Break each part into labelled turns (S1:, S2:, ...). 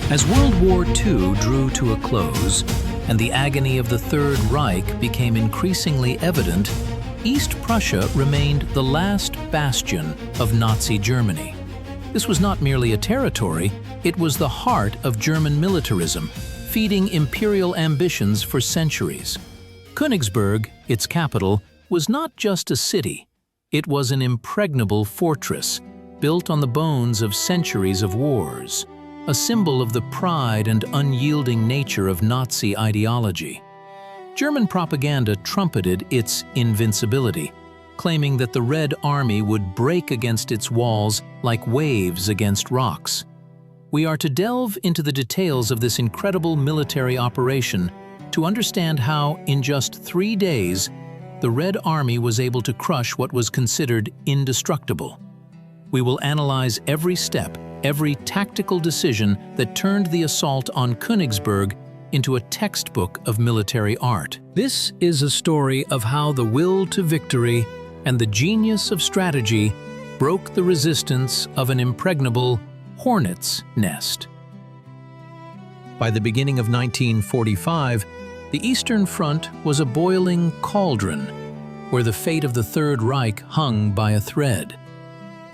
S1: As World War II drew to a close and the agony of the Third Reich became increasingly evident, East Prussia remained the last bastion of Nazi Germany. This was not merely a territory, it was the heart of German militarism, feeding imperial ambitions for centuries. Königsberg, its capital, was not just a city. It was an impregnable fortress, built on the bones of centuries of wars, a symbol of the pride and unyielding nature of Nazi ideology. German propaganda trumpeted its invincibility, claiming that the Red Army would break against its walls like waves against rocks. We are to delve into the details of this incredible military operation to understand how, in just 3 days, the Red Army was able to crush what was considered indestructible. We will analyze every step, every tactical decision that turned the assault on Königsberg into a textbook of military art. This is a story of how the will to victory and the genius of strategy broke the resistance of an impregnable hornet's nest. By the beginning of 1945, the Eastern Front was a boiling cauldron where the fate of the Third Reich hung by a thread.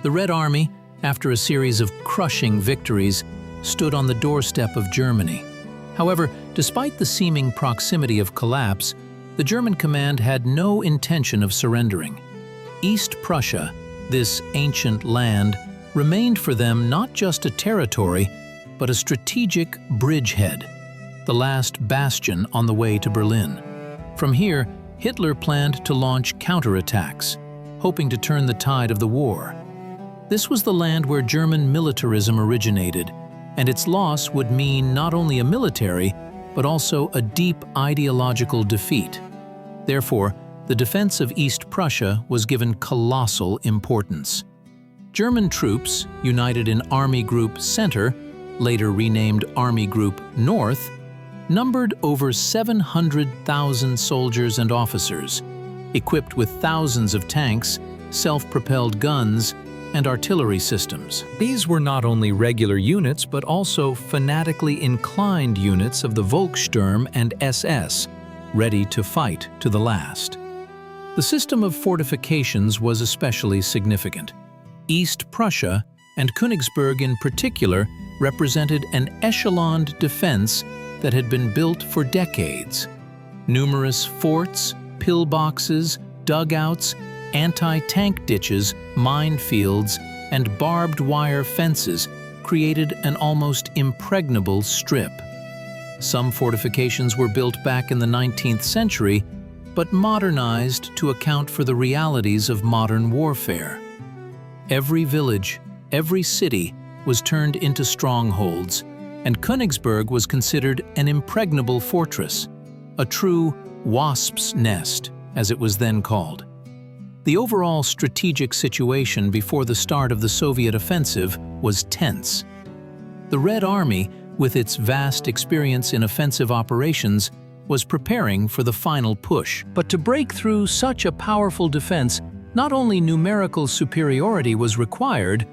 S1: The Red Army, after a series of crushing victories, stood on the doorstep of Germany. However, despite the seeming proximity of collapse, the German command had no intention of surrendering. East Prussia, this ancient land, remained for them not just a territory, but a strategic bridgehead, the last bastion on the way to Berlin. From here, Hitler planned to launch counterattacks, hoping to turn the tide of the war. This was the land where German militarism originated, and its loss would mean not only a military, but also a deep ideological defeat. Therefore, the defense of East Prussia was given colossal importance. German troops, united in Army Group Center, later renamed Army Group North, numbered over 700,000 soldiers and officers, equipped with thousands of tanks, self-propelled guns, and artillery systems. These were not only regular units, but also fanatically inclined units of the Volkssturm and SS, ready to fight to the last. The system of fortifications was especially significant. East Prussia, and Königsberg in particular, represented an echeloned defense that had been built for decades. Numerous forts, pillboxes, dugouts, anti-tank ditches, minefields, and barbed wire fences created an almost impregnable strip. Some fortifications were built back in the 19th century, but modernized to account for the realities of modern warfare. Every village, every city was turned into strongholds, and Königsberg was considered an impregnable fortress, a true wasp's nest, as it was then called. The overall strategic situation before the start of the Soviet offensive was tense. The Red Army, with its vast experience in offensive operations, was preparing for the final push. But to break through such a powerful defense, not only numerical superiority was required,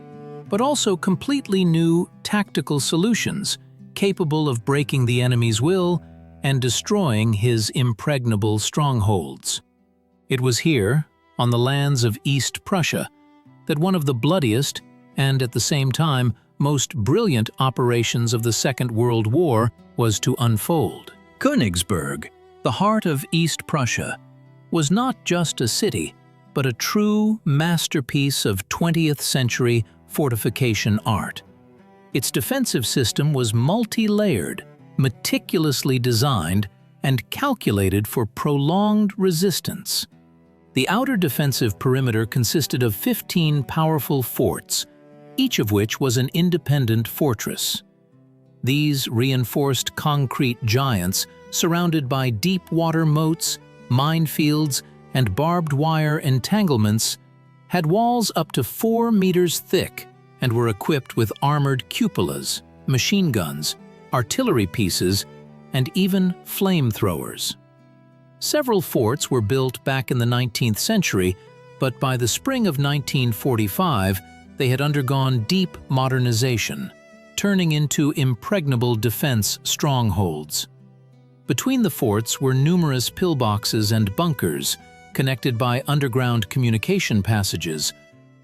S1: but also completely new tactical solutions, capable of breaking the enemy's will and destroying his impregnable strongholds. It was here, on the lands of East Prussia, that one of the bloodiest and, at the same time, most brilliant operations of the Second World War was to unfold. Königsberg, the heart of East Prussia, was not just a city, but a true masterpiece of 20th century fortification art. Its defensive system was multi-layered, meticulously designed, and calculated for prolonged resistance. The outer defensive perimeter consisted of 15 powerful forts, each of which was an independent fortress. These reinforced concrete giants, surrounded by deep water moats, minefields, and barbed wire entanglements, had walls up to 4 meters thick and were equipped with armored cupolas, machine guns, artillery pieces, and even flamethrowers. Several forts were built back in the 19th century, but by the spring of 1945, they had undergone deep modernization. turning into impregnable defense strongholds. Between the forts were numerous pillboxes and bunkers, connected by underground communication passages,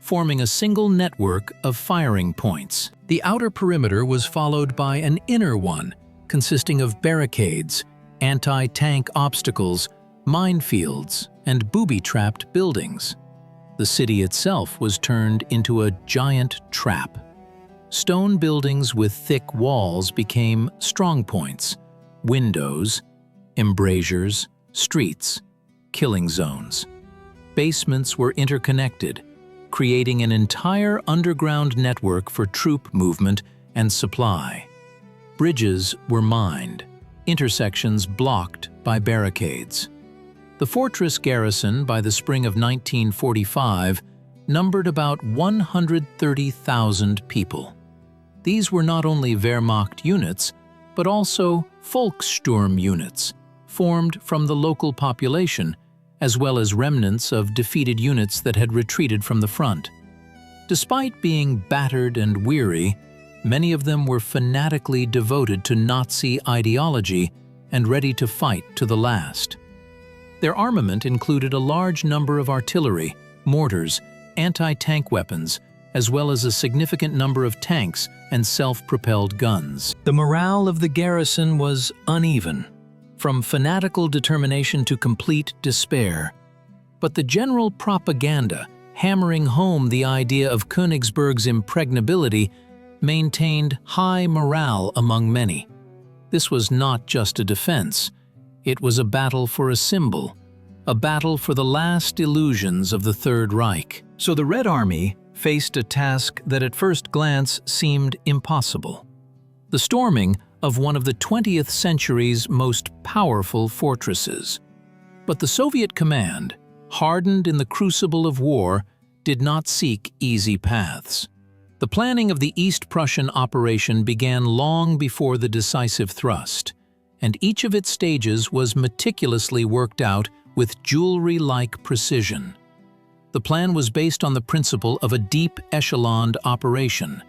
S1: forming a single network of firing points. The outer perimeter was followed by an inner one, consisting of barricades, anti-tank obstacles, minefields, and booby-trapped buildings. The city itself was turned into a giant trap. Stone buildings with thick walls became strongpoints, windows, embrasures, streets, killing zones. Basements were interconnected, creating an entire underground network for troop movement and supply. Bridges were mined, intersections blocked by barricades. The fortress garrison, by the spring of 1945, numbered about 130,000 people. These were not only Wehrmacht units, but also Volkssturm units, formed from the local population, as well as remnants of defeated units that had retreated from the front. Despite being battered and weary, many of them were fanatically devoted to Nazi ideology and ready to fight to the last. Their armament included a large number of artillery, mortars, anti-tank weapons, as well as a significant number of tanks and self-propelled guns. The morale of the garrison was uneven, from fanatical determination to complete despair. But the general propaganda, hammering home the idea of Königsberg's impregnability, maintained high morale among many. This was not just a defense. It was a battle for a symbol, a battle for the last illusions of the Third Reich. So the Red Army faced a task that at first glance seemed impossible: the storming of one of the 20th century's most powerful fortresses. But the Soviet command, hardened in the crucible of war, did not seek easy paths. The planning of the East Prussian operation began long before the decisive thrust, and each of its stages was meticulously worked out with jewelry-like precision. The plan was based on the principle of a deep echeloned operation,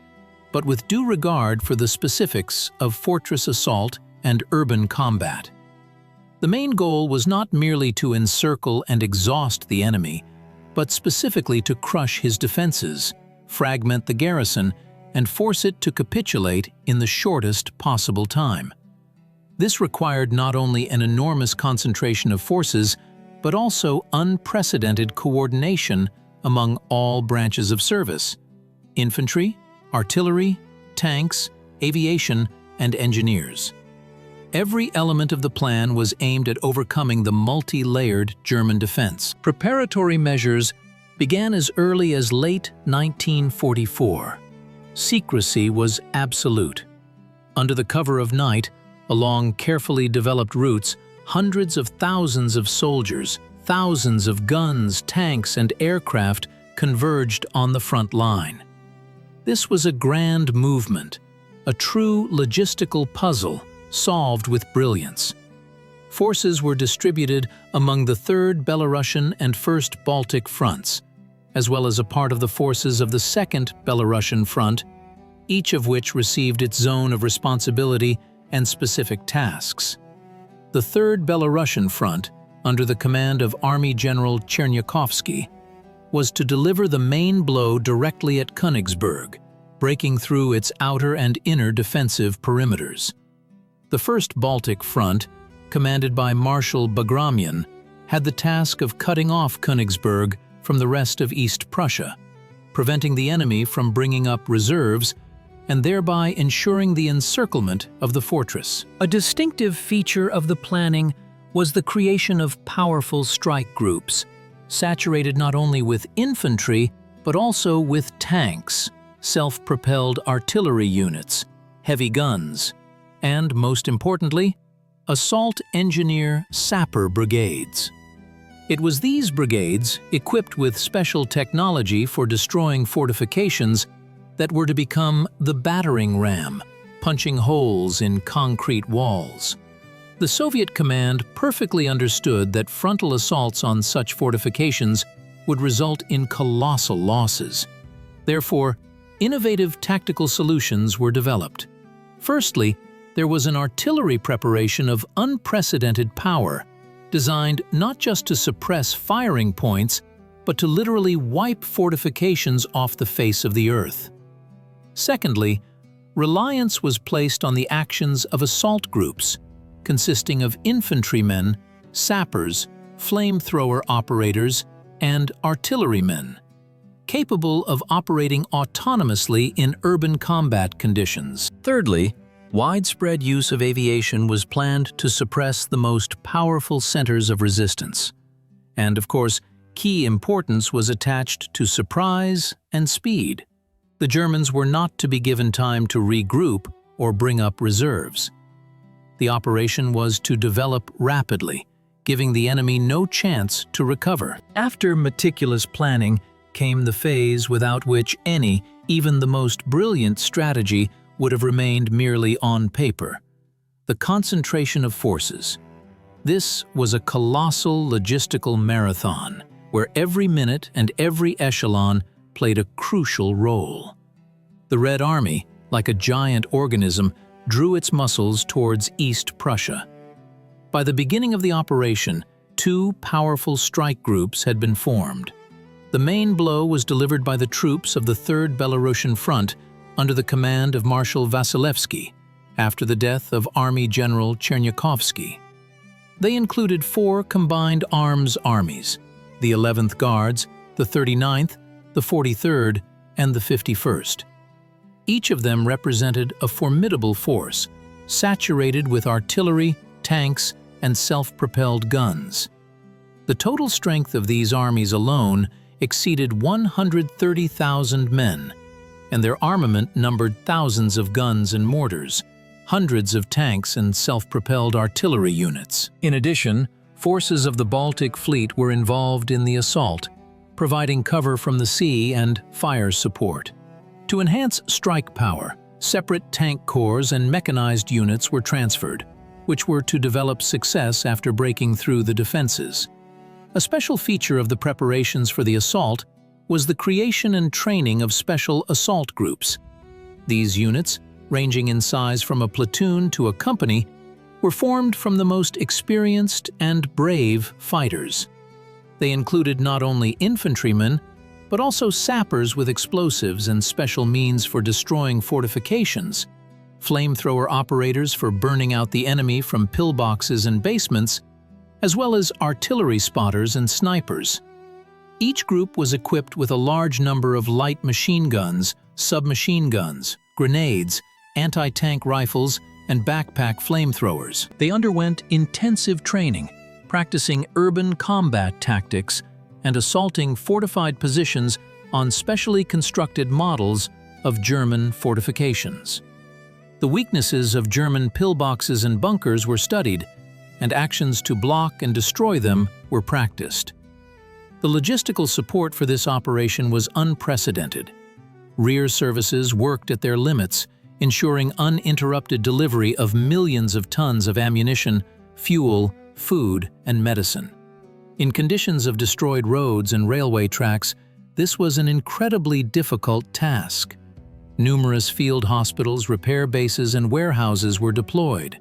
S1: but with due regard for the specifics of fortress assault and urban combat. The main goal was not merely to encircle and exhaust the enemy, but specifically to crush his defenses, fragment the garrison, and force it to capitulate in the shortest possible time. This required not only an enormous concentration of forces, but also unprecedented coordination among all branches of service: infantry, artillery, tanks, aviation, and engineers. Every element of the plan was aimed at overcoming the multi-layered German defense. Preparatory measures began as early as late 1944. Secrecy was absolute. Under the cover of night, along carefully developed routes, hundreds of thousands of soldiers, thousands of guns, tanks, and aircraft converged on the front line. This was a grand movement, a true logistical puzzle solved with brilliance. Forces were distributed among the 3rd Belarusian and 1st Baltic fronts, as well as a part of the forces of the 2nd Belarusian front, each of which received its zone of responsibility and specific tasks. The 3rd Belarusian front, under the command of Army General Chernyakhovsky, was to deliver the main blow directly at Königsberg, breaking through its outer and inner defensive perimeters. The 1st Baltic Front, commanded by Marshal Bagramian, had the task of cutting off Königsberg from the rest of East Prussia, preventing the enemy from bringing up reserves and thereby ensuring the encirclement of the fortress. A distinctive feature of the planning was the creation of powerful strike groups, saturated not only with infantry, but also with tanks, self-propelled artillery units, heavy guns, and, most importantly, assault engineer sapper brigades. It was these brigades, equipped with special technology for destroying fortifications, that were to become the battering ram, punching holes in concrete walls. The Soviet command perfectly understood that frontal assaults on such fortifications would result in colossal losses. Therefore, innovative tactical solutions were developed. Firstly, there was an artillery preparation of unprecedented power, designed not just to suppress firing points, but to literally wipe fortifications off the face of the earth. Secondly, reliance was placed on the actions of assault groups, consisting of infantrymen, sappers, flamethrower operators, and artillerymen, capable of operating autonomously in urban combat conditions. Thirdly, widespread use of aviation was planned to suppress the most powerful centers of resistance. And of course, key importance was attached to surprise and speed. The Germans were not to be given time to regroup or bring up reserves. The operation was to develop rapidly, giving the enemy no chance to recover. After meticulous planning came the phase without which any, even the most brilliant strategy would have remained merely on paper: the concentration of forces. This was a colossal logistical marathon, where every minute and every echelon played a crucial role. The Red Army, like a giant organism, drew its muscles towards East Prussia. By the beginning of the operation, two powerful strike groups had been formed. The main blow was delivered by the troops of the Third Belarusian Front under the command of Marshal Vasilevsky, after the death of Army General Chernyakhovsky. They included four combined arms armies: the 11th Guards, the 39th, the 43rd, and the 51st. Each of them represented a formidable force, saturated with artillery, tanks, and self-propelled guns. The total strength of these armies alone exceeded 130,000 men, and their armament numbered thousands of guns and mortars, hundreds of tanks and self-propelled artillery units. In addition, forces of the Baltic Fleet were involved in the assault, providing cover from the sea and fire support. To enhance strike power, separate tank corps and mechanized units were transferred, which were to develop success after breaking through the defenses. A special feature of the preparations for the assault was the creation and training of special assault groups. These units, ranging in size from a platoon to a company, were formed from the most experienced and brave fighters. They included not only infantrymen, but also sappers with explosives and special means for destroying fortifications, flamethrower operators for burning out the enemy from pillboxes and basements, as well as artillery spotters and snipers. Each group was equipped with a large number of light machine guns, submachine guns, grenades, anti-tank rifles, and backpack flamethrowers. They underwent intensive training, practicing urban combat tactics and assaulting fortified positions on specially constructed models of German fortifications. The weaknesses of German pillboxes and bunkers were studied, and actions to block and destroy them were practiced. The logistical support for this operation was unprecedented. Rear services worked at their limits, ensuring uninterrupted delivery of millions of tons of ammunition, fuel, food, and medicine. In conditions of destroyed roads and railway tracks, this was an incredibly difficult task. Numerous field hospitals, repair bases, and warehouses were deployed.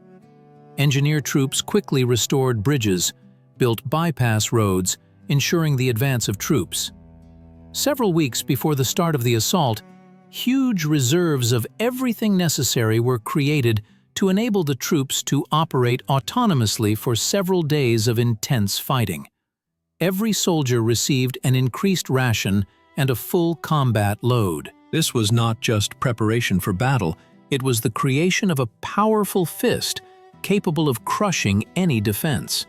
S1: Engineer troops quickly restored bridges, built bypass roads, ensuring the advance of troops. Several weeks before the start of the assault, huge reserves of everything necessary were created to enable the troops to operate autonomously for several days of intense fighting. Every soldier received an increased ration and a full combat load. This was not just preparation for battle, it was the creation of a powerful fist capable of crushing any defense.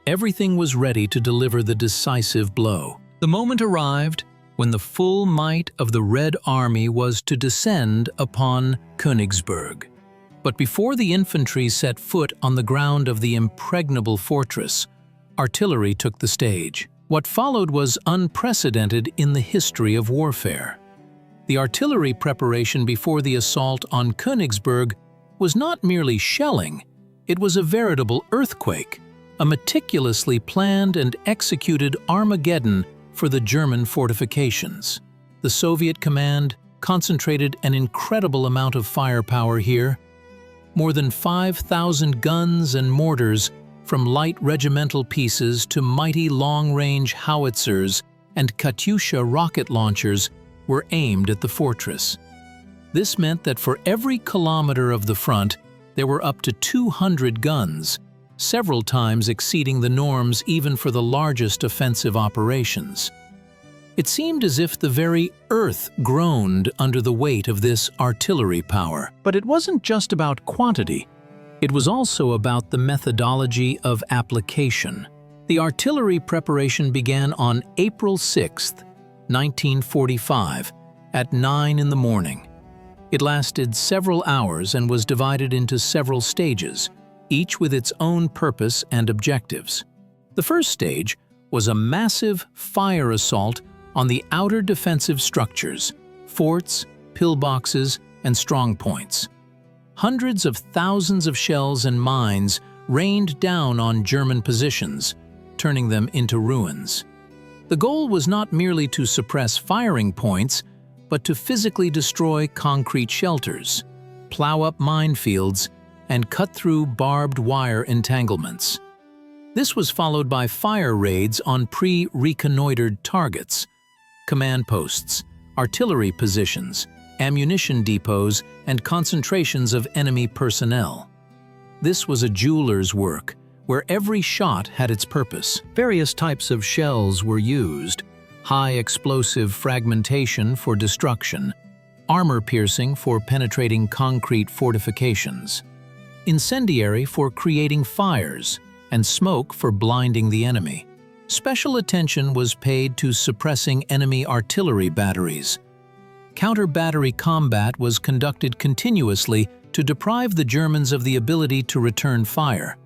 S1: Everything was ready to deliver the decisive blow. The moment arrived when the full might of the Red Army was to descend upon Königsberg. But before the infantry set foot on the ground of the impregnable fortress, artillery took the stage. What followed was unprecedented in the history of warfare. The artillery preparation before the assault on Königsberg was not merely shelling, it was a veritable earthquake, a meticulously planned and executed Armageddon for the German fortifications. The Soviet command, concentrated an incredible amount of firepower here. More than 5,000 guns and mortars, from light regimental pieces to mighty long-range howitzers and Katyusha rocket launchers, were aimed at the fortress. This meant that for every kilometer of the front, there were up to 200 guns, several times exceeding the norms even for the largest offensive operations. It seemed as if the very earth groaned under the weight of this artillery power. But it wasn't just about quantity. It was also about the methodology of application. The artillery preparation began on April 6, 1945, at 9 in the morning. It lasted several hours and was divided into several stages, each with its own purpose and objectives. The first stage was a massive fire assault on the outer defensive structures, forts, pillboxes, and strongpoints. Hundreds of thousands of shells and mines rained down on German positions, turning them into ruins. The goal was not merely to suppress firing points, but to physically destroy concrete shelters, plow up minefields, and cut through barbed wire entanglements. This was followed by fire raids on pre-reconnoitered targets, command posts, artillery positions, ammunition depots, and concentrations of enemy personnel. This was a jeweler's work, where every shot had its purpose. Various types of shells were used: high explosive fragmentation for destruction, armor-piercing for penetrating concrete fortifications, incendiary for creating fires, and smoke for blinding the enemy. Special attention was paid to suppressing enemy artillery batteries. Counter-battery combat was conducted continuously to deprive the Germans of the ability to return fire.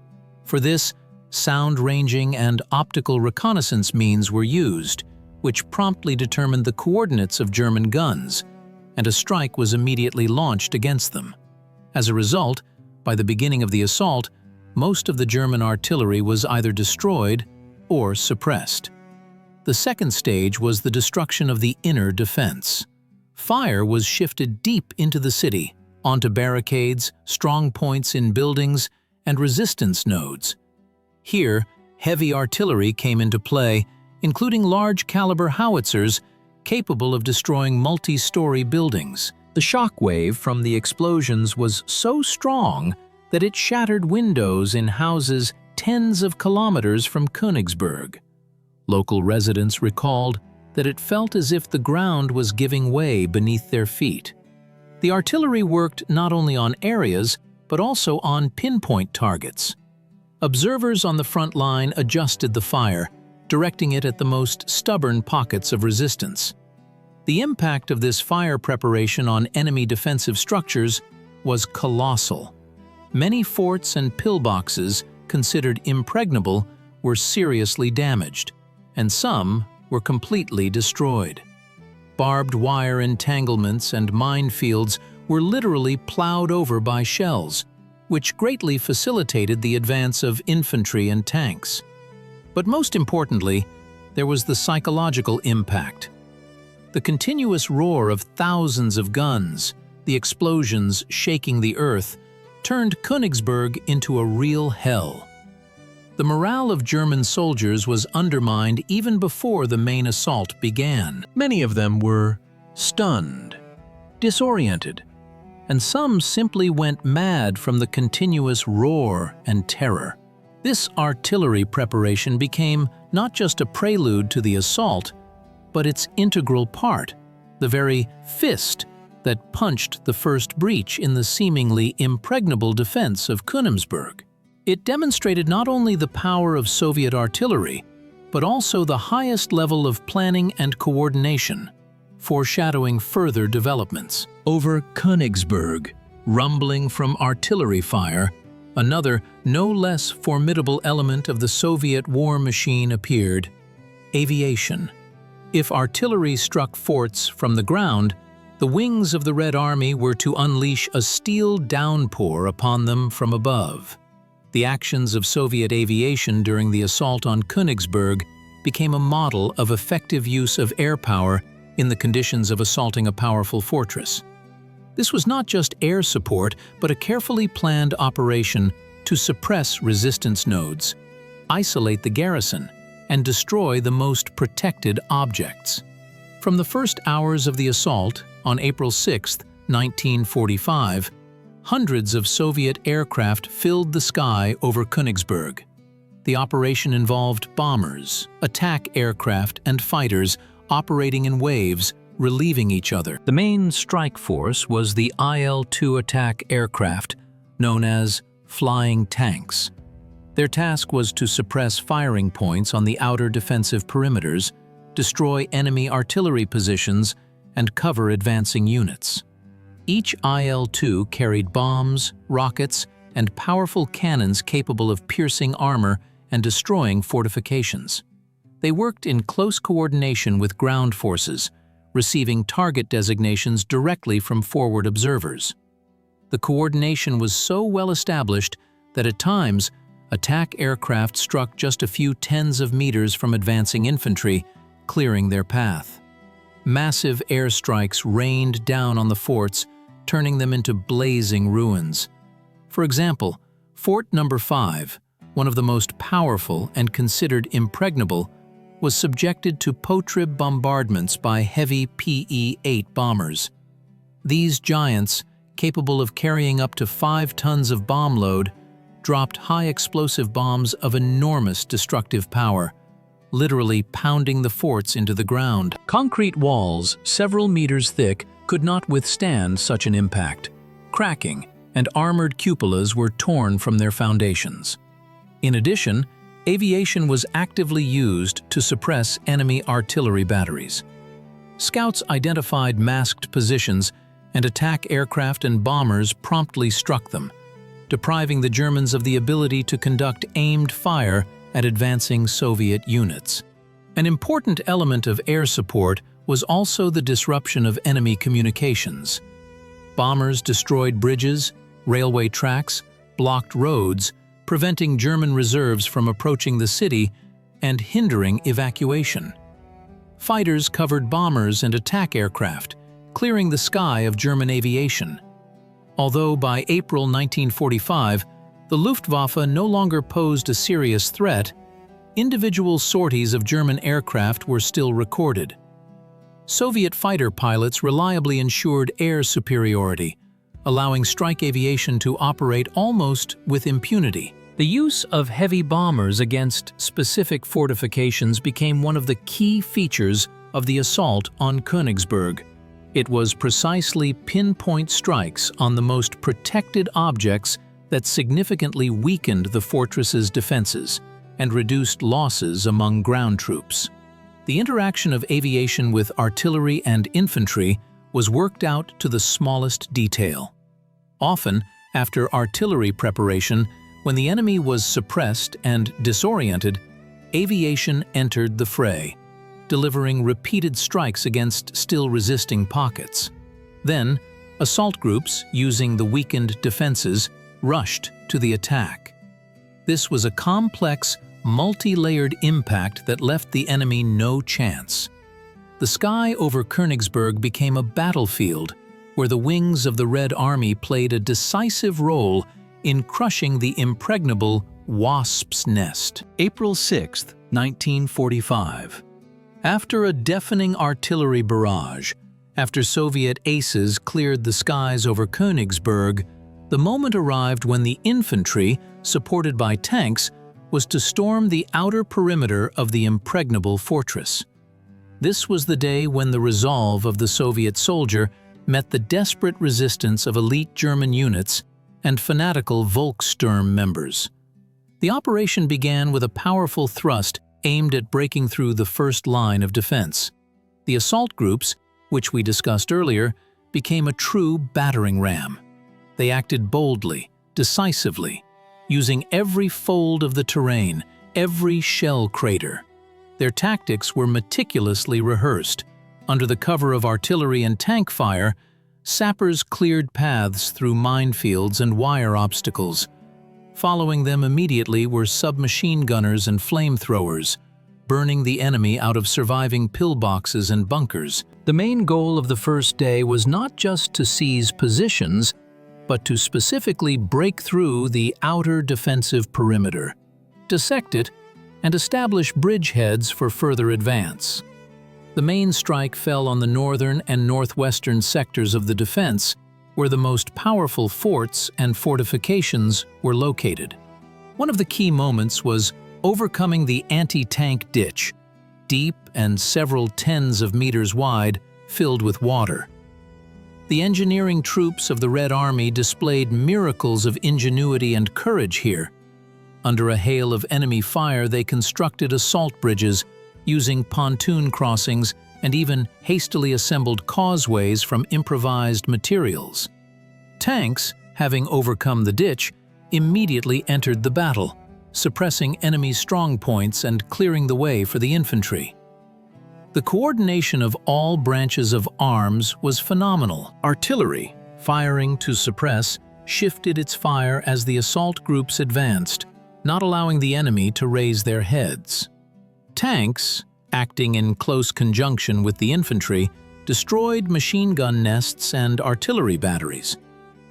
S1: For this, sound-ranging and optical reconnaissance means were used, which promptly determined the coordinates of German guns, and a strike was immediately launched against them. As a result, by the beginning of the assault, most of the German artillery was either destroyed or suppressed. The second stage was the destruction of the inner defense. Fire was shifted deep into the city, onto barricades, strong points in buildings, and resistance nodes. Here, heavy artillery came into play, including large-caliber howitzers capable of destroying multi-story buildings. The shock wave from the explosions was so strong that it shattered windows in houses tens of kilometers from Königsberg. Local residents recalled that it felt as if the ground was giving way beneath their feet. The artillery worked not only on areas, but also on pinpoint targets. Observers on the front line adjusted the fire, directing it at the most stubborn pockets of resistance. The impact of this fire preparation on enemy defensive structures was colossal. Many forts and pillboxes, considered impregnable, were seriously damaged, and some were completely destroyed. Barbed wire entanglements and minefields were literally plowed over by shells, which greatly facilitated the advance of infantry and tanks. But most importantly, there was the psychological impact. The continuous roar of thousands of guns, the explosions shaking the earth, turned Königsberg into a real hell. The morale of German soldiers was undermined even before the main assault began. Many of them were stunned, disoriented, and some simply went mad from the continuous roar and terror. This artillery preparation became not just a prelude to the assault, but its integral part, the very fist that punched the first breach in the seemingly impregnable defense of Königsberg. It demonstrated not only the power of Soviet artillery, but also the highest level of planning and coordination, foreshadowing further developments. Over Königsberg, rumbling from artillery fire, another, no less formidable element of the Soviet war machine appeared: aviation. If artillery struck forts from the ground, the wings of the Red Army were to unleash a steel downpour upon them from above. The actions of Soviet aviation during the assault on Königsberg became a model of effective use of air power in the conditions of assaulting a powerful fortress. This was not just air support, but a carefully planned operation to suppress resistance nodes, isolate the garrison, and destroy the most protected objects. From the first hours of the assault on April 6, 1945, hundreds of Soviet aircraft filled the sky over Königsberg. The operation involved bombers, attack aircraft, and fighters operating in waves, relieving each other. The main strike force was the IL-2 attack aircraft, known as flying tanks. Their task was to suppress firing points on the outer defensive perimeters, destroy enemy artillery positions, and cover advancing units. Each IL-2 carried bombs, rockets, and powerful cannons capable of piercing armor and destroying fortifications. They worked in close coordination with ground forces, receiving target designations directly from forward observers. The coordination was so well established that at times, attack aircraft struck just a few tens of meters from advancing infantry, clearing their path. Massive airstrikes rained down on the forts, turning them into blazing ruins. For example, Fort No. 5, one of the most powerful and considered impregnable, was subjected to potrib bombardments by heavy PE-8 bombers. These giants, capable of carrying up to 5 tons of bomb load, dropped high-explosive bombs of enormous destructive power, literally pounding the forts into the ground. Concrete walls, several meters thick, could not withstand such an impact, cracking, and armored cupolas were torn from their foundations. In addition, aviation was actively used to suppress enemy artillery batteries. Scouts identified masked positions, and attack aircraft and bombers promptly struck them, depriving the Germans of the ability to conduct aimed fire at advancing Soviet units. An important element of air support was also the disruption of enemy communications. Bombers destroyed bridges, railway tracks, blocked roads, preventing German reserves from approaching the city and hindering evacuation. Fighters covered bombers and attack aircraft, clearing the sky of German aviation. Although by April 1945, the Luftwaffe no longer posed a serious threat, individual sorties of German aircraft were still recorded. Soviet fighter pilots reliably ensured air superiority, allowing strike aviation to operate almost with impunity. The use of heavy bombers against specific fortifications became one of the key features of the assault on Königsberg. It was precisely pinpoint strikes on the most protected objects that significantly weakened the fortress's defenses and reduced losses among ground troops. The interaction of aviation with artillery and infantry was worked out to the smallest detail. Often, after artillery preparation, when the enemy was suppressed and disoriented, aviation entered the fray, delivering repeated strikes against still resisting pockets. Then, assault groups, using the weakened defenses, rushed to the attack. This was a complex, multi-layered impact that left the enemy no chance. The sky over Königsberg became a battlefield where the wings of the Red Army played a decisive role in crushing the impregnable wasp's nest. April 6, 1945. After a deafening artillery barrage, after Soviet aces cleared the skies over Königsberg, the moment arrived when the infantry, supported by tanks, was to storm the outer perimeter of the impregnable fortress. This was the day when the resolve of the Soviet soldier met the desperate resistance of elite German units and fanatical Volkssturm members. The operation began with a powerful thrust aimed at breaking through the first line of defense. The assault groups, which we discussed earlier, became a true battering ram. They acted boldly, decisively, using every fold of the terrain, every shell crater. Their tactics were meticulously rehearsed. Under the cover of artillery and tank fire, sappers cleared paths through minefields and wire obstacles. Following them immediately were submachine gunners and flamethrowers, burning the enemy out of surviving pillboxes and bunkers. The The main goal of the first day was not just to seize positions, but to specifically break through the outer defensive perimeter, dissect it, and establish bridgeheads for further advance. The main strike fell on the northern and northwestern sectors of the defense, where the most powerful forts and fortifications were located. One of the key moments was overcoming the anti-tank ditch, deep and several tens of meters wide, filled with water. The engineering troops of the Red Army displayed miracles of ingenuity and courage here. Under a hail of enemy fire, they constructed assault bridges, using pontoon crossings and even hastily assembled causeways from improvised materials. Tanks, having overcome the ditch, immediately entered the battle, suppressing enemy strong points and clearing the way for the infantry. The coordination of all branches of arms was phenomenal. Artillery, firing to suppress, shifted its fire as the assault groups advanced, not allowing the enemy to raise their heads. Tanks, acting in close conjunction with the infantry, destroyed machine gun nests and artillery batteries.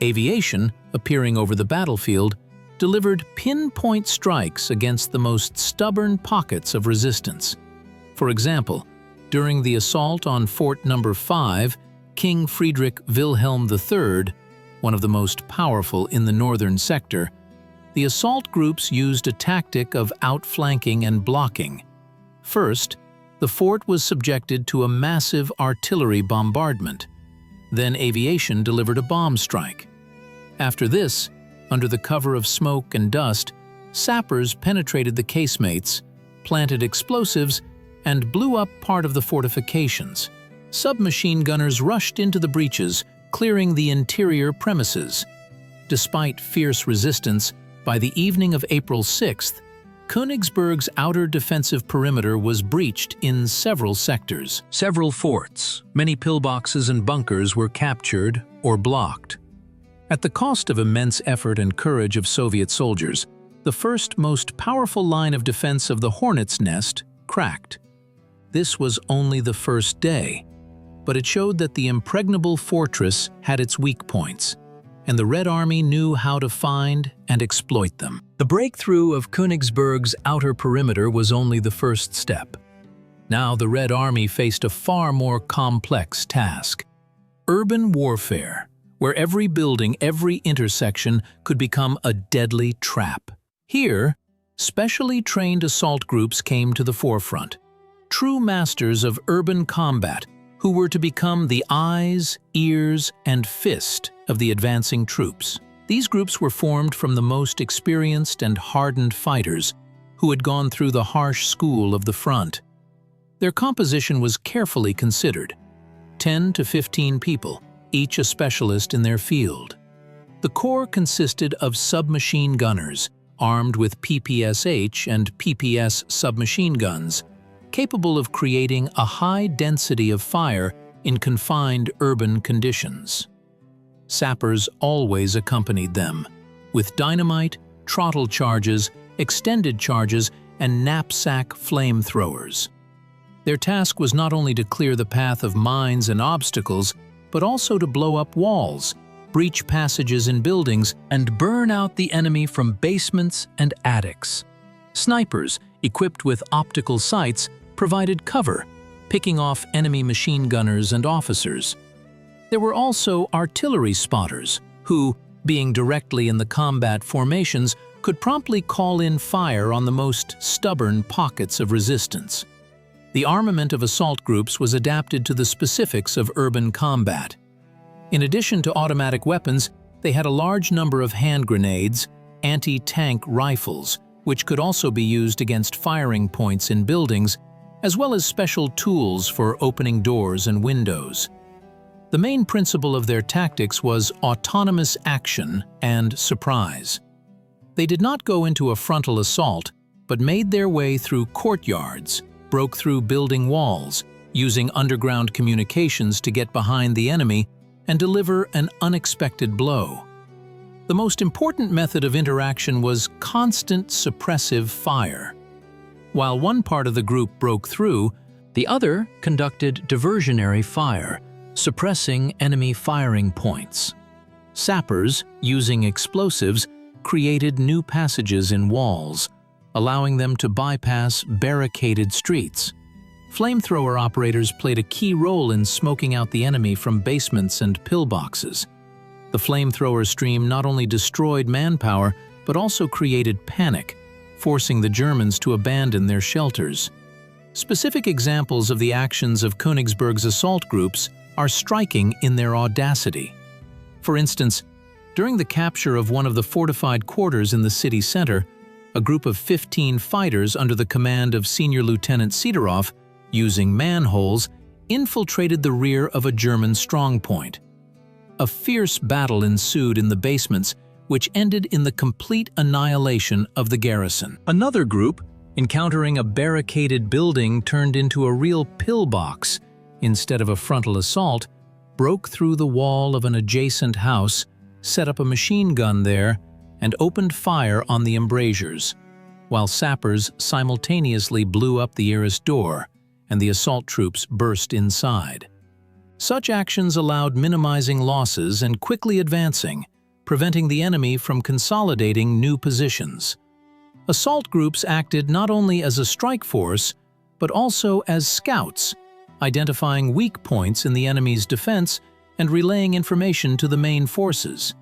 S1: Aviation, appearing over the battlefield, delivered pinpoint strikes against the most stubborn pockets of resistance. For example, during the assault on Fort No. 5, King Friedrich Wilhelm III, one of the most powerful in the northern sector, the assault groups used a tactic of outflanking and blocking. First, the fort was subjected to a massive artillery bombardment. Then aviation delivered a bomb strike. After this, under the cover of smoke and dust, sappers penetrated the casemates, planted explosives, and blew up part of the fortifications. Submachine gunners rushed into the breaches, clearing the interior premises. Despite fierce resistance, by the evening of April 6th, Königsberg's outer defensive perimeter was breached in several sectors. Several forts, many pillboxes and bunkers were captured or blocked. At the cost of immense effort and courage of Soviet soldiers, the first most powerful line of defense of the Hornet's Nest cracked. This was only the first day, but it showed that the impregnable fortress had its weak points, and the Red Army knew how to find and exploit them. The breakthrough of Königsberg's outer perimeter was only the first step. Now the Red Army faced a far more complex task: urban warfare, where every building, every intersection could become a deadly trap. Here, specially trained assault groups came to the forefront, true masters of urban combat who were to become the eyes, ears, and fist of the advancing troops. These groups were formed from the most experienced and hardened fighters who had gone through the harsh school of the front. Their composition was carefully considered: 10 to 15 people, each a specialist in their field. The corps consisted of submachine gunners, armed with PPSH and PPS submachine guns, capable of creating a high density of fire in confined urban conditions. Sappers always accompanied them, with dynamite, trottle charges, extended charges, and knapsack flamethrowers. Their task was not only to clear the path of mines and obstacles, but also to blow up walls, breach passages in buildings, and burn out the enemy from basements and attics. Snipers, equipped with optical sights, provided cover, picking off enemy machine gunners and officers. There were also artillery spotters, who, being directly in the combat formations, could promptly call in fire on the most stubborn pockets of resistance. The armament of assault groups was adapted to the specifics of urban combat. In addition to automatic weapons, they had a large number of hand grenades, anti-tank rifles, which could also be used against firing points in buildings, as well as special tools for opening doors and windows. The main principle of their tactics was autonomous action and surprise. They did not go into a frontal assault, but made their way through courtyards, broke through building walls, using underground communications to get behind the enemy and deliver an unexpected blow. The most important method of interaction was constant suppressive fire. While one part of the group broke through, The other conducted diversionary fire, suppressing enemy firing points. Sappers, using explosives, created new passages in walls, allowing them to bypass barricaded streets. Flamethrower operators played a key role in smoking out the enemy from basements and pillboxes. The flamethrower stream not only destroyed manpower, but also created panic, forcing the Germans to abandon their shelters. Specific examples of the actions of Königsberg's assault groups are striking in their audacity. For instance, during the capture of one of the fortified quarters in the city center, a group of 15 fighters under the command of Senior Lieutenant Sidorov, using manholes, infiltrated the rear of a German strongpoint. A fierce battle ensued in the basements, which ended in the complete annihilation of the garrison. Another group, encountering a barricaded building turned into a real pillbox instead of a frontal assault, broke through the wall of an adjacent house, set up a machine gun there, and opened fire on the embrasures, while sappers simultaneously blew up the nearest door, and the assault troops burst inside. Such actions allowed minimizing losses and quickly advancing, preventing the enemy from consolidating new positions. Assault groups acted not only as a strike force, but also as scouts, identifying weak points in the enemy's defense and relaying information to the main forces.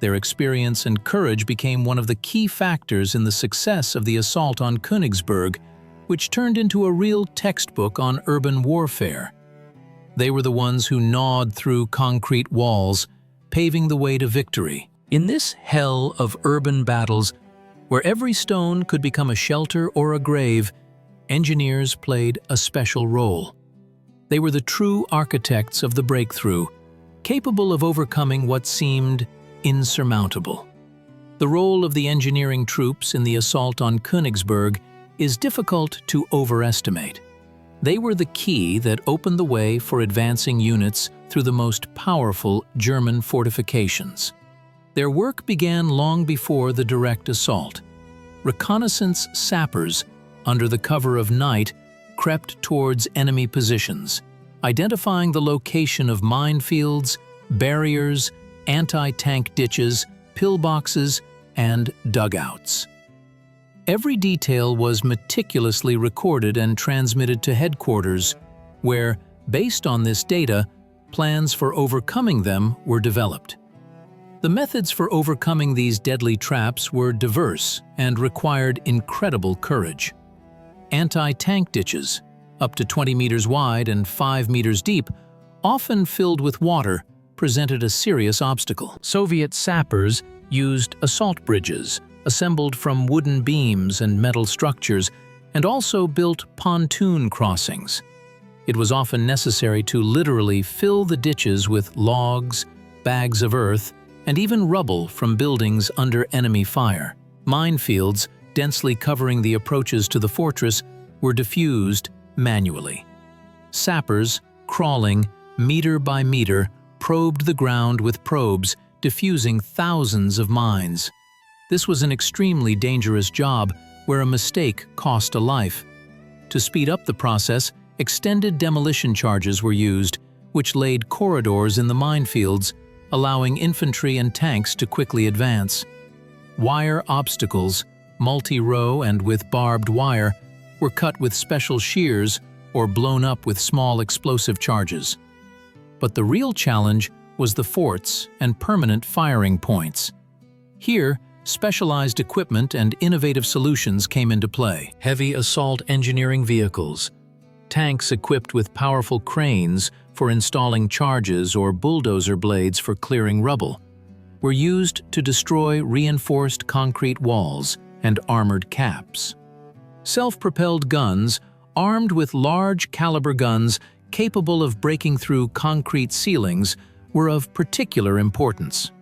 S1: Their experience and courage became one of the key factors in the success of the assault on Königsberg, which turned into a real textbook on urban warfare. They were the ones who gnawed through concrete walls, paving the way to victory. In this hell of urban battles, where every stone could become a shelter or a grave, engineers played a special role. They were the true architects of the breakthrough, capable of overcoming what seemed insurmountable. The role of the engineering troops in the assault on Königsberg is difficult to overestimate. They were the key that opened the way for advancing units through the most powerful German fortifications. Their work began long before the direct assault. Reconnaissance sappers, under the cover of night, crept towards enemy positions, identifying the location of minefields, barriers, anti-tank ditches, pillboxes, and dugouts. Every detail was meticulously recorded and transmitted to headquarters, where, based on this data, plans for overcoming them were developed. The methods for overcoming these deadly traps were diverse and required incredible courage. Anti-tank ditches, up to 20 meters wide and 5 meters deep, often filled with water, presented a serious obstacle. Soviet sappers used assault bridges, assembled from wooden beams and metal structures, and also built pontoon crossings. It was often necessary to literally fill the ditches with logs, bags of earth, and even rubble from buildings under enemy fire. Minefields, densely covering the approaches to the fortress, were diffused manually. Sappers, crawling, meter by meter, probed the ground with probes, diffusing thousands of mines. This was an extremely dangerous job where a mistake cost a life. To speed up the process, extended demolition charges were used, which laid corridors in the minefields, allowing infantry and tanks to quickly advance. Wire obstacles, multi-row and with barbed wire, were cut with special shears or blown up with small explosive charges. But the real challenge was the forts and permanent firing points. Here, specialized equipment and innovative solutions came into play. Heavy assault engineering vehicles, tanks equipped with powerful cranes for installing charges or bulldozer blades for clearing rubble, were used to destroy reinforced concrete walls and armored caps. Self-propelled guns, armed with large caliber guns capable of breaking through concrete ceilings, were of particular importance.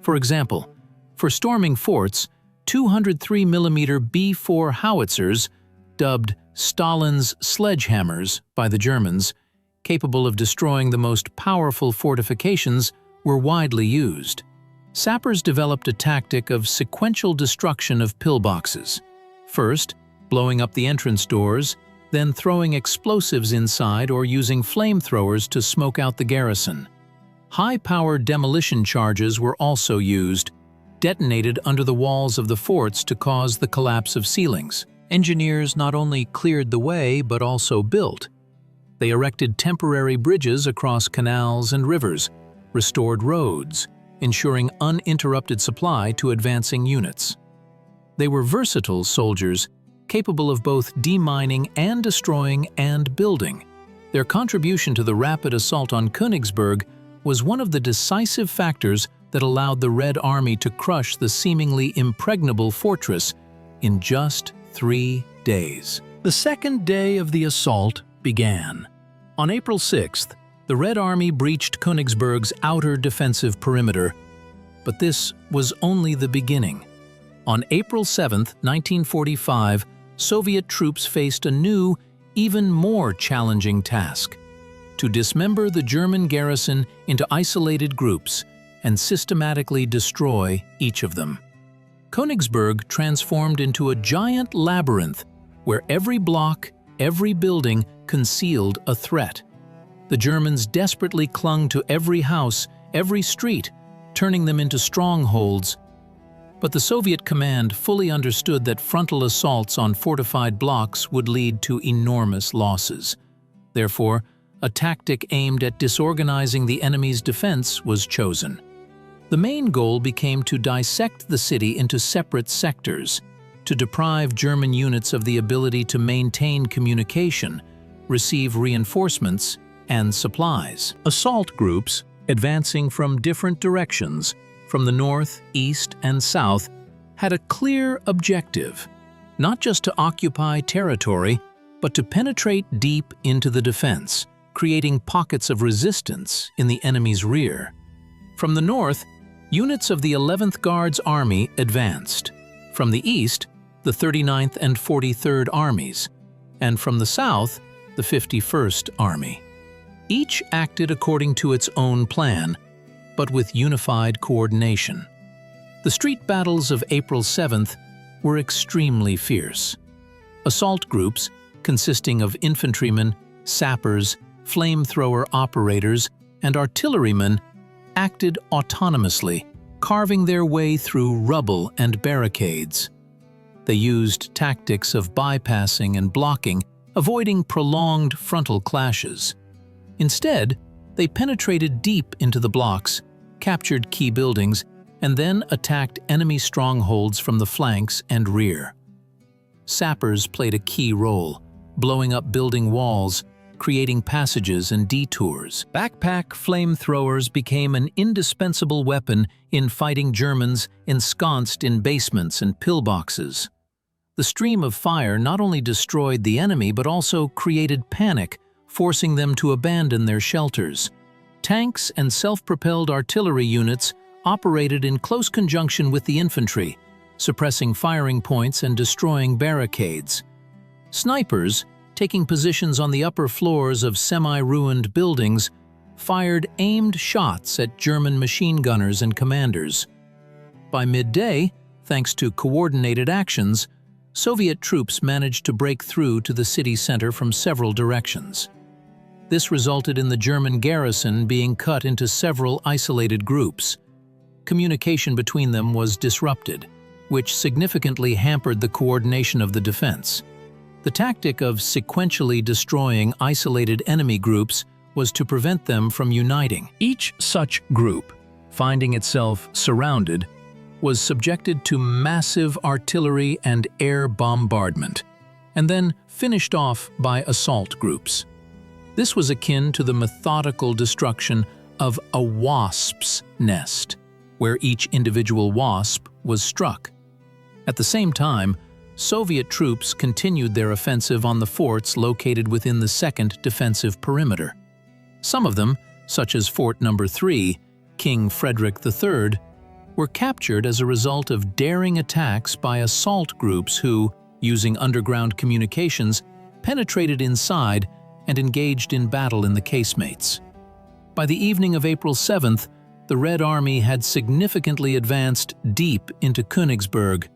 S1: For example, for storming forts, 203mm B4 howitzers, dubbed Stalin's sledgehammers by the Germans, capable of destroying the most powerful fortifications, were widely used. Sappers developed a tactic of sequential destruction of pillboxes, first blowing up the entrance doors, then throwing explosives inside or using flamethrowers to smoke out the garrison. High-powered demolition charges were also used, detonated under the walls of the forts to cause the collapse of ceilings. Engineers not only cleared the way but also built. They erected temporary bridges across canals and rivers, restored roads, ensuring uninterrupted supply to advancing units. They were versatile soldiers, capable of both demining and destroying and building. Their contribution to the rapid assault on Königsberg was one of the decisive factors that allowed the Red Army to crush the seemingly impregnable fortress in just 3 days. The second day of the assault began. On April 6th, the Red Army breached Königsberg's outer defensive perimeter, but this was only the beginning. On April 7, 1945, Soviet troops faced a new, even more challenging task: to dismember the German garrison into isolated groups and systematically destroy each of them. Königsberg transformed into a giant labyrinth where every block, every building concealed a threat. The Germans desperately clung to every house, every street, turning them into strongholds. But the Soviet command fully understood that frontal assaults on fortified blocks would lead to enormous losses. Therefore, a tactic aimed at disorganizing the enemy's defense was chosen. The main goal became to dissect the city into separate sectors, to deprive German units of the ability to maintain communication, receive reinforcements, and supplies. Assault groups, advancing from different directions, from the north, east, and south, had a clear objective: not just to occupy territory, but to penetrate deep into the defense, creating pockets of resistance in the enemy's rear. From the north, units of the 11th Guards Army advanced. From the east, the 39th and 43rd Armies, and from the south, the 51st Army. Each acted according to its own plan, but with unified coordination. The street battles of April 7th were extremely fierce. Assault groups, consisting of infantrymen, sappers, flamethrower operators, and artillerymen, acted autonomously, carving their way through rubble and barricades. They used tactics of bypassing and blocking, avoiding prolonged frontal clashes. Instead, they penetrated deep into the blocks, captured key buildings, and then attacked enemy strongholds from the flanks and rear. Sappers played a key role, blowing up building walls, creating passages and detours. Backpack flamethrowers became an indispensable weapon in fighting Germans ensconced in basements and pillboxes. The stream of fire not only destroyed the enemy but also created panic, forcing them to abandon their shelters. Tanks and self-propelled artillery units operated in close conjunction with the infantry, suppressing firing points and destroying barricades. Snipers, taking positions on the upper floors of semi-ruined buildings, fired aimed shots at German machine gunners and commanders. By midday, thanks to coordinated actions, Soviet troops managed to break through to the city center from several directions. This resulted in the German garrison being cut into several isolated groups. Communication between them was disrupted, which significantly hampered the coordination of the defense. The tactic of sequentially destroying isolated enemy groups was to prevent them from uniting. Each such group, finding itself surrounded, was subjected to massive artillery and air bombardment, and then finished off by assault groups. This was akin to the methodical destruction of a wasp's nest, where each individual wasp was struck. At the same time, Soviet troops continued their offensive on the forts located within the second defensive perimeter. Some of them, such as Fort No. 3, King Frederick III, were captured as a result of daring attacks by assault groups who, using underground communications, penetrated inside and engaged in battle in the casemates. By the evening of April 7th, the Red Army had significantly advanced deep into Königsberg.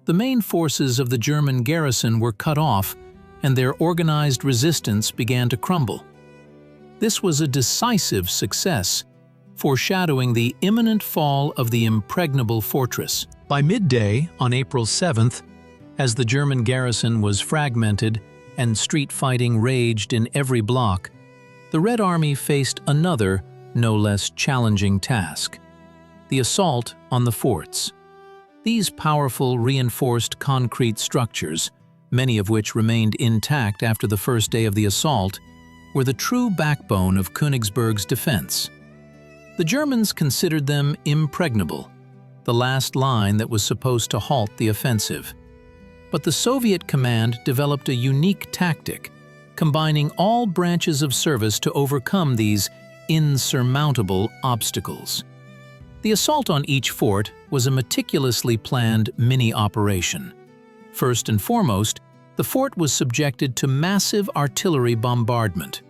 S1: The main forces of the German garrison were cut off, and their organized resistance began to crumble. This was a decisive success, foreshadowing the imminent fall of the Impregnable fortress. By midday on April 7th, as the German garrison was fragmented and street fighting raged in every block, the Red Army faced another, no less challenging task: the assault on the forts. These powerful, reinforced concrete structures, many of which remained intact after the first day of the assault, were the true backbone of Königsberg's defense. The Germans considered them impregnable, the last line that was supposed to halt the offensive. But the Soviet command developed a unique tactic, combining all branches of service to overcome these insurmountable obstacles. The assault on each fort was a meticulously planned mini-operation. First and foremost, the fort was subjected to massive artillery bombardment.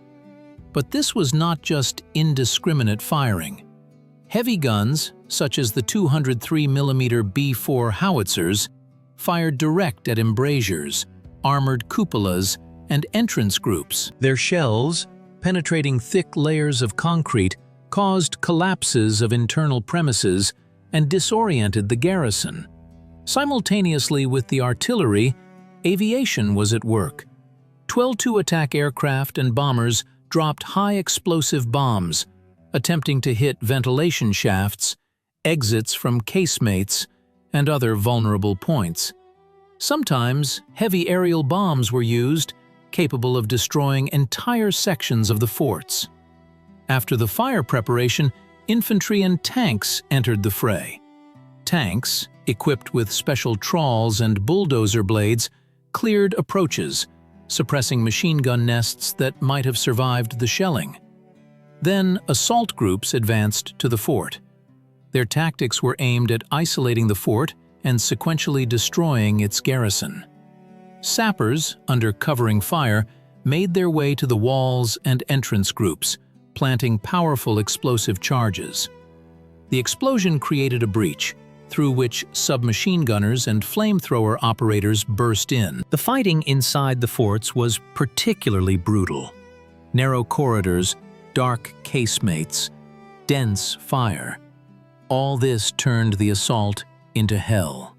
S1: But this was not just indiscriminate firing. Heavy guns, such as the 203mm B-4 howitzers, fired direct at embrasures, armored cupolas, and entrance groups. Their shells, penetrating thick layers of concrete, caused collapses of internal premises and disoriented the garrison. Simultaneously with the artillery, aviation was at work. 12 attack aircraft and bombers dropped high-explosive bombs, attempting to hit ventilation shafts, exits from casemates, and other vulnerable points. Sometimes, heavy aerial bombs were used, capable of destroying entire sections of the forts. After the fire preparation, infantry and tanks entered the fray. Tanks, equipped with special trawls and bulldozer blades, cleared approaches, suppressing machine gun nests that might have survived the shelling. Then, assault groups advanced to the fort. Their tactics were aimed at isolating the fort and sequentially destroying its garrison. Sappers, under covering fire, made their way to the walls and entrance groups, planting powerful explosive charges. The explosion created a breach, through which submachine gunners and flamethrower operators burst in. The fighting inside the forts was particularly brutal. Narrow corridors, dark casemates, dense fire. All this turned the assault into hell.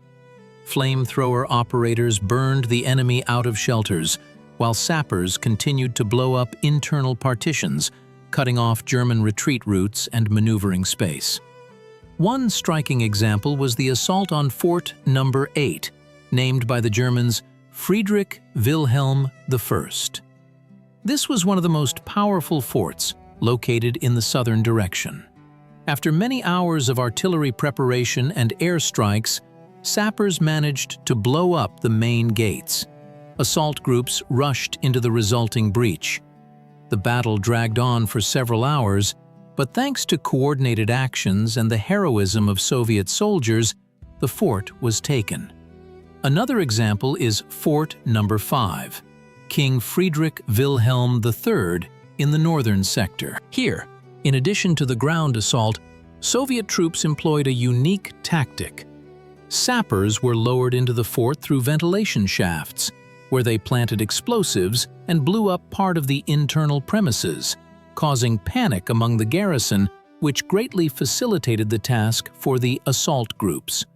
S1: Flamethrower operators burned the enemy out of shelters, while sappers continued to blow up internal partitions, cutting off German retreat routes and maneuvering space. One striking example was the assault on Fort No. 8, named by the Germans Friedrich Wilhelm I. This was one of the most powerful forts, located in the southern direction. After many hours of artillery preparation and airstrikes, sappers managed to blow up the main gates. Assault groups rushed into the resulting breach. The battle dragged on for several hours, but thanks to coordinated actions and the heroism of Soviet soldiers, the fort was taken. Another example is Fort No. 5, King Friedrich Wilhelm III in the northern sector. Here, in addition to the ground assault, Soviet troops employed a unique tactic. Sappers were lowered into the fort through ventilation shafts, where they planted explosives and blew up part of the internal premises, causing panic among the garrison, which greatly facilitated the task for the assault groups.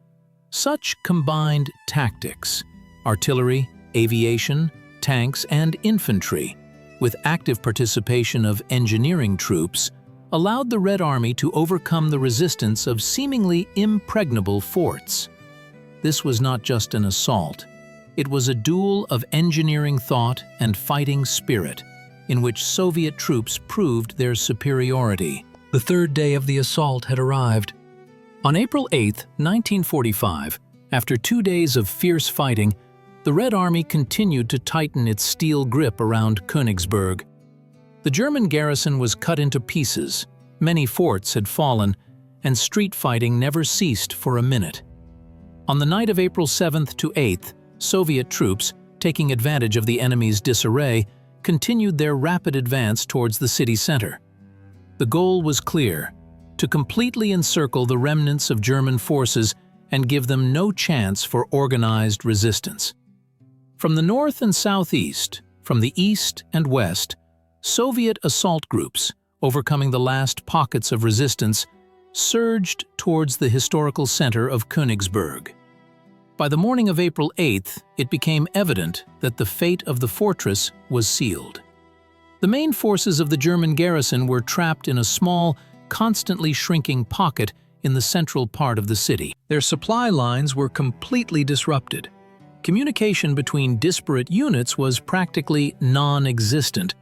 S1: Such combined tactics, artillery, aviation, tanks, and infantry, with active participation of engineering troops, allowed the Red Army to overcome the resistance of seemingly impregnable forts. This was not just an assault. It was a duel of engineering thought and fighting spirit, in which Soviet troops proved their superiority. The third day of the assault had arrived. On April 8, 1945, after 2 days of fierce fighting, the Red Army continued to tighten its steel grip around Königsberg. The German garrison was cut into pieces, many forts had fallen, and street fighting never ceased for a minute. On the night of April 7th to 8th, Soviet troops, taking advantage of the enemy's disarray, continued their rapid advance towards the city center. The goal was clear: to completely encircle the remnants of German forces and give them no chance for organized resistance. From the north and southeast, From the east and west, Soviet assault groups, overcoming the last pockets of resistance, surged towards the historical center of Königsberg. By the morning of April 8th, it became evident that the fate of the fortress was sealed. The main forces of the German garrison were trapped in a small, constantly shrinking pocket in the central part of the city. Their supply lines were completely disrupted. Communication between disparate units was practically non-existent,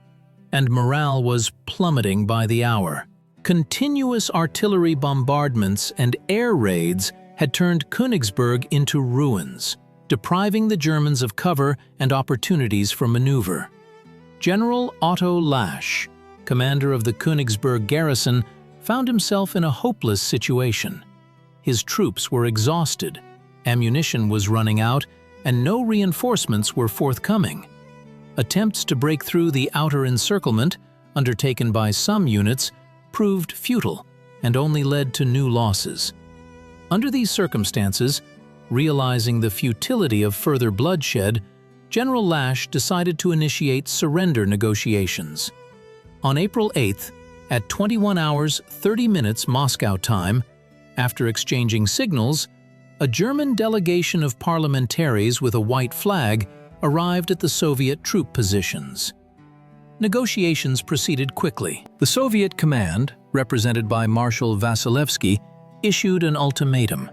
S1: and morale was plummeting by the hour. Continuous artillery bombardments and air raids had turned Königsberg into ruins, depriving the Germans of cover and opportunities for maneuver. General Otto Lasch, commander of the Königsberg garrison, found himself in a hopeless situation. His troops were exhausted, ammunition was running out, and no reinforcements were forthcoming. Attempts to break through the outer encirclement, undertaken by some units, proved futile and only led to new losses. Under these circumstances, realizing the futility of further bloodshed, General Lasch decided to initiate surrender negotiations. On April 8th, at 21 hours 30 minutes Moscow time, after exchanging signals, a German delegation of parliamentaries with a white flag arrived at the Soviet troop positions. Negotiations proceeded quickly. The Soviet command, represented by Marshal Vasilevsky, issued an ultimatum: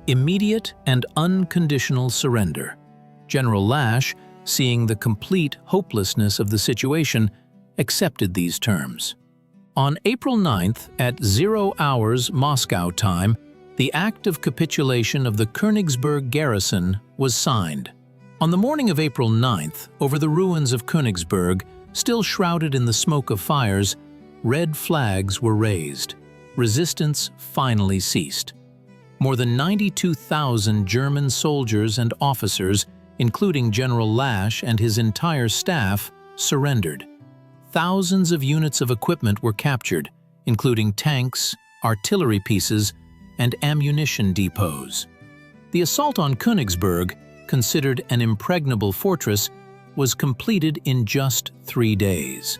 S1: immediate and unconditional surrender. General Lasch, seeing the complete hopelessness of the situation, accepted these terms. On April 9th, at 0 hours Moscow time, the act of capitulation of the Königsberg garrison was signed. On the morning of April 9th, over the ruins of Königsberg, still shrouded in the smoke of fires, red flags were raised. Resistance finally ceased. More than 92,000 German soldiers and officers, including General Lasch and his entire staff, surrendered. Thousands of units of equipment were captured, including tanks, artillery pieces, and ammunition depots. The assault on Königsberg, considered an impregnable fortress, was completed in just 3 days.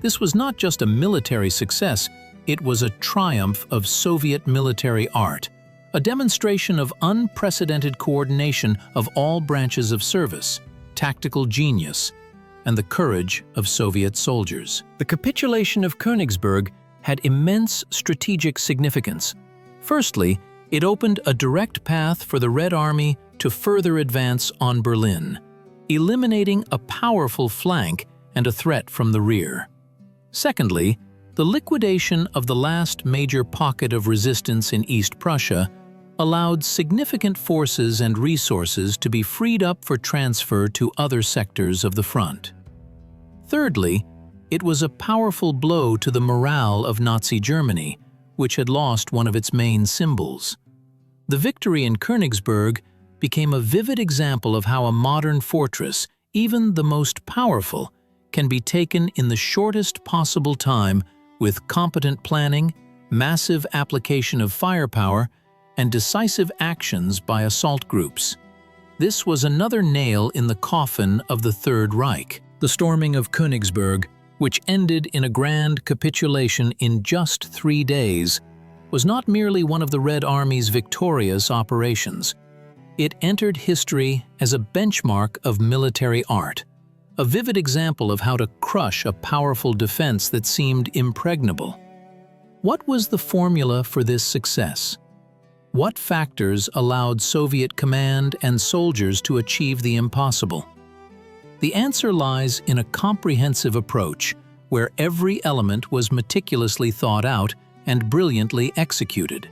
S1: This was not just a military success, it was a triumph of Soviet military art, a demonstration of unprecedented coordination of all branches of service, tactical genius, and the courage of Soviet soldiers. The capitulation of Königsberg had immense strategic significance. Firstly, it opened a direct path for the Red Army to further advance on Berlin, eliminating a powerful flank and a threat from the rear. Secondly, the liquidation of the last major pocket of resistance in East Prussia allowed significant forces and resources to be freed up for transfer to other sectors of the front. Thirdly, it was a powerful blow to the morale of Nazi Germany, which had lost one of its main symbols. The victory in Königsberg became a vivid example of how a modern fortress, even the most powerful, can be taken in the shortest possible time with competent planning, massive application of firepower, and decisive actions by assault groups. This was another nail in the coffin of the Third Reich. The storming of Königsberg, which ended in a grand capitulation in just 3 days, was not merely one of the Red Army's victorious operations. It entered history as a benchmark of military art, a vivid example of how to crush a powerful defense that seemed impregnable. What was the formula for this success? What factors allowed Soviet command and soldiers to achieve the impossible? The answer lies in a comprehensive approach where every element was meticulously thought out and brilliantly executed.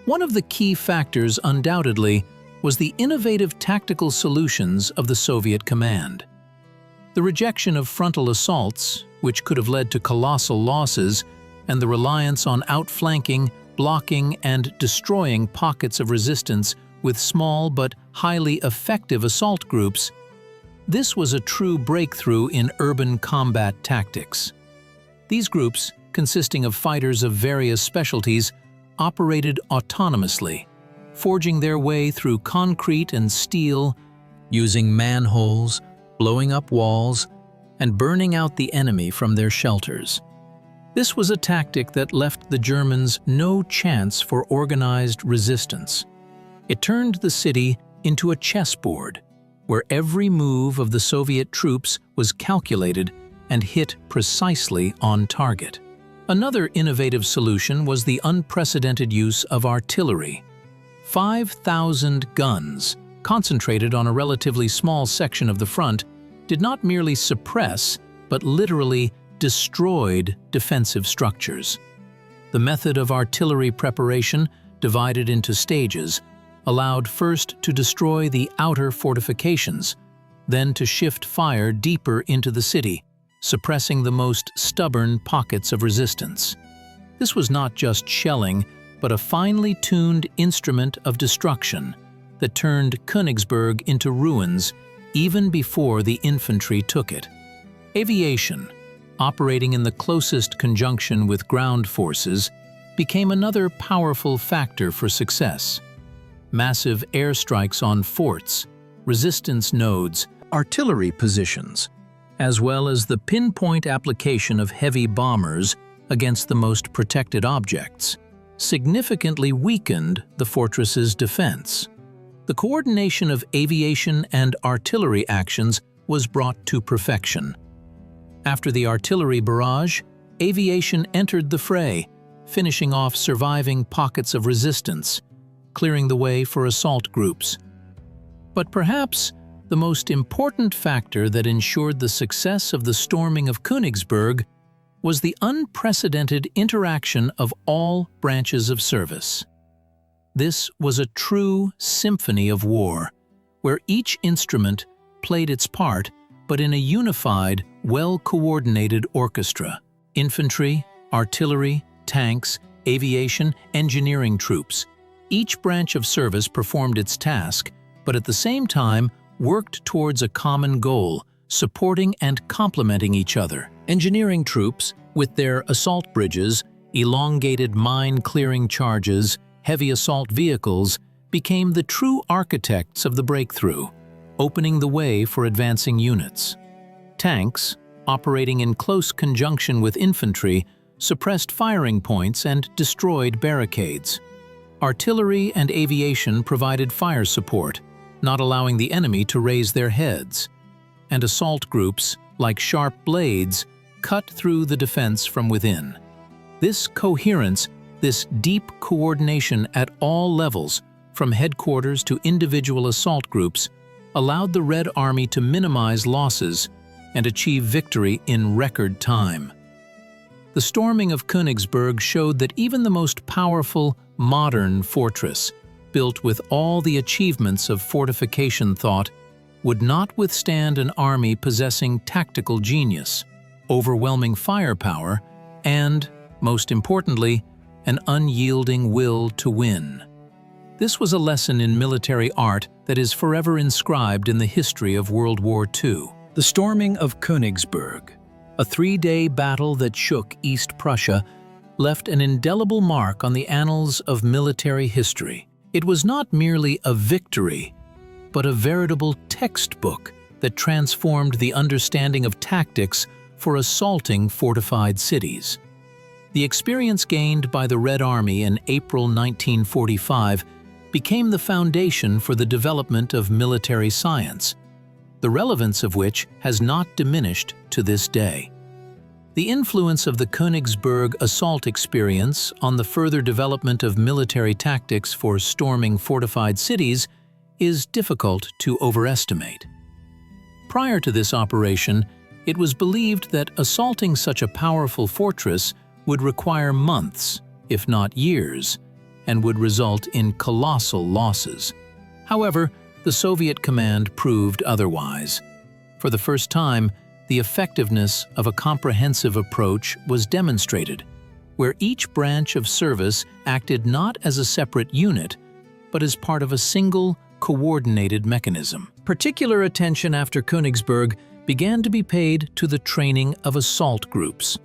S1: One of the key factors, undoubtedly, was the innovative tactical solutions of the Soviet command. The rejection of frontal assaults, which could have led to colossal losses, and the reliance on outflanking, blocking, and destroying pockets of resistance with small but highly effective assault groups, this was a true breakthrough in urban combat tactics. These groups, consisting of fighters of various specialties, operated autonomously, forging their way through concrete and steel, using manholes, blowing up walls, and burning out the enemy from their shelters. This was a tactic that left the Germans no chance for organized resistance. It turned the city into a chessboard, where every move of the Soviet troops was calculated and hit precisely on target. Another innovative solution was the unprecedented use of artillery. 5,000 guns, concentrated on a relatively small section of the front, did not merely suppress, but literally destroyed defensive structures. The method of artillery preparation, divided into stages, allowed first to destroy the outer fortifications, then to shift fire deeper into the city, suppressing the most stubborn pockets of resistance. This was not just shelling, but a finely tuned instrument of destruction that turned Königsberg into ruins even before the infantry took it. Aviation, operating in the closest conjunction with ground forces, became another powerful factor for success. Massive airstrikes on forts, resistance nodes, artillery positions, as well as the pinpoint application of heavy bombers against the most protected objects, significantly weakened the fortress's defense. The coordination of aviation and artillery actions was brought to perfection. After the artillery barrage, aviation entered the fray, finishing off surviving pockets of resistance, clearing the way for assault groups. But perhaps the most important factor that ensured the success of the storming of Königsberg was the unprecedented interaction of all branches of service. This was a true symphony of war, where each instrument played its part, but in a unified, well-coordinated orchestra. Infantry, artillery, tanks, aviation, engineering troops. Each branch of service performed its task, but at the same time worked towards a common goal, supporting and complementing each other. Engineering troops, with their assault bridges, elongated mine-clearing charges, heavy assault vehicles, became the true architects of the breakthrough, opening the way for advancing units. Tanks, operating in close conjunction with infantry, suppressed firing points and destroyed barricades. Artillery and aviation provided fire support, not allowing the enemy to raise their heads. And assault groups, like sharp blades, cut through the defense from within. This coherence, this deep coordination at all levels, from headquarters to individual assault groups, allowed the Red Army to minimize losses and achieve victory in record time. The storming of Königsberg showed that even the most powerful, modern fortress, built with all the achievements of fortification thought, would not withstand an army possessing tactical genius, overwhelming firepower, and, most importantly, an unyielding will to win. This was a lesson in military art that is forever inscribed in the history of World War II. The storming of Königsberg, a three-day battle that shook East Prussia, left an indelible mark on the annals of military history. It was not merely a victory, but a veritable textbook that transformed the understanding of tactics for assaulting fortified cities. The experience gained by the Red Army in April 1945 became the foundation for the development of military science, the relevance of which has not diminished to this day. The influence of the Königsberg assault experience on the further development of military tactics for storming fortified cities is difficult to overestimate. Prior to this operation, it was believed that assaulting such a powerful fortress would require months, if not years, and would result in colossal losses. However, the Soviet command proved otherwise. For the first time, the effectiveness of a comprehensive approach was demonstrated, where each branch of service acted not as a separate unit, but as part of a single, coordinated mechanism. Particular attention after Königsberg began to be paid to the training of assault groups.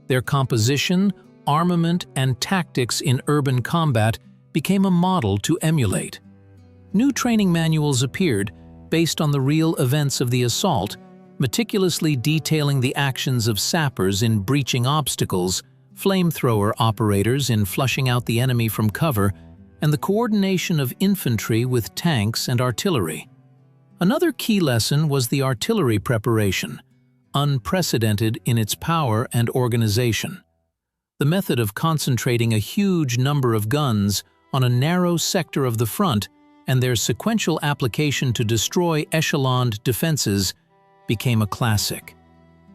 S1: Their composition, armament, and tactics in urban combat became a model to emulate. New training manuals appeared based on the real events of the assault, meticulously detailing the actions of sappers in breaching obstacles, flamethrower operators in flushing out the enemy from cover, and the coordination of infantry with tanks and artillery. Another key lesson was the artillery preparation, unprecedented in its power and organization. The method of concentrating a huge number of guns on a narrow sector of the front and their sequential application to destroy echeloned defenses became a classic.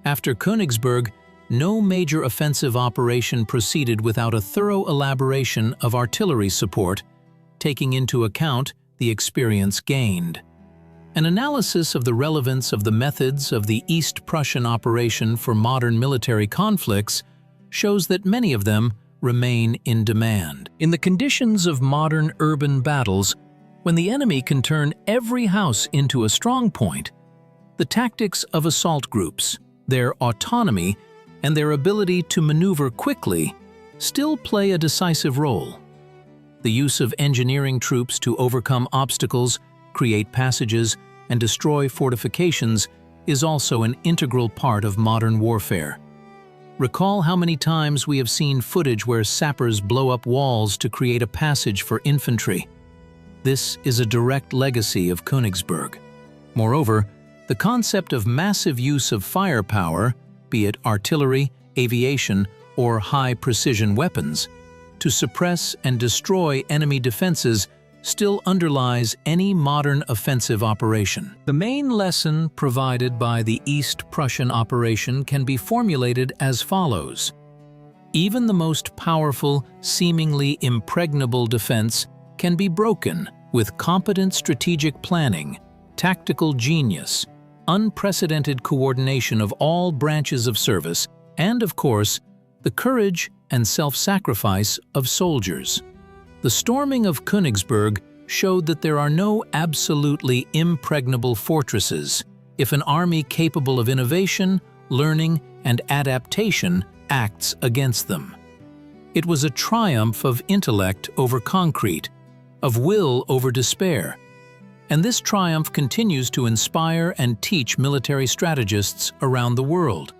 S1: After Königsberg, no major offensive operation proceeded without a thorough elaboration of artillery support, taking into account the experience gained. An analysis of the relevance of the methods of the East Prussian operation for modern military conflicts shows that many of them remain in demand. In the conditions of modern urban battles, when the enemy can turn every house into a strong point, the tactics of assault groups, their autonomy, and their ability to maneuver quickly still play a decisive role. The use of engineering troops to overcome obstacles, create passages, and destroy fortifications is also an integral part of modern warfare. Recall how many times we have seen footage where sappers blow up walls to create a passage for infantry. This is a direct legacy of Königsberg. Moreover, the concept of massive use of firepower, be it artillery, aviation, or high-precision weapons, to suppress and destroy enemy defenses still underlies any modern offensive operation. The main lesson provided by the East Prussian operation can be formulated as follows. Even the most powerful, seemingly impregnable defense can be broken with competent strategic planning, tactical genius, unprecedented coordination of all branches of service, and, of course, the courage and self-sacrifice of soldiers. The storming of Königsberg showed that there are no absolutely impregnable fortresses if an army capable of innovation, learning, and adaptation acts against them. It was a triumph of intellect over concrete, of will over despair, and this triumph continues to inspire and teach military strategists around the world.